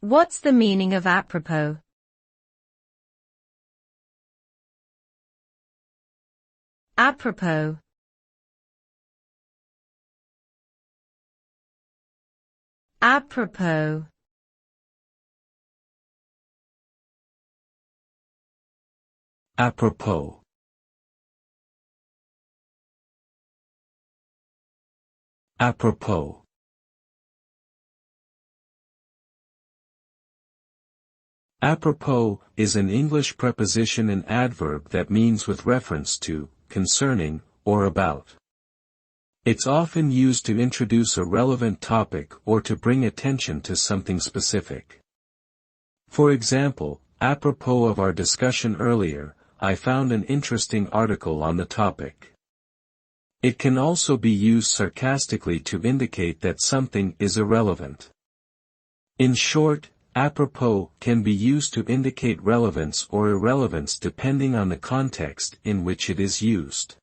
What's the meaning of apropos? Apropos. Apropos. Apropos. Apropos. Apropos is an English preposition and adverb that means with reference to, concerning, or about. It's often used to introduce a relevant topic or to bring attention to something specific. For example, apropos of our discussion earlier, I found an interesting article on the topic. It can also be used sarcastically to indicate that something is irrelevant. In short, apropos can be used to indicate relevance or irrelevance depending on the context in which it is used.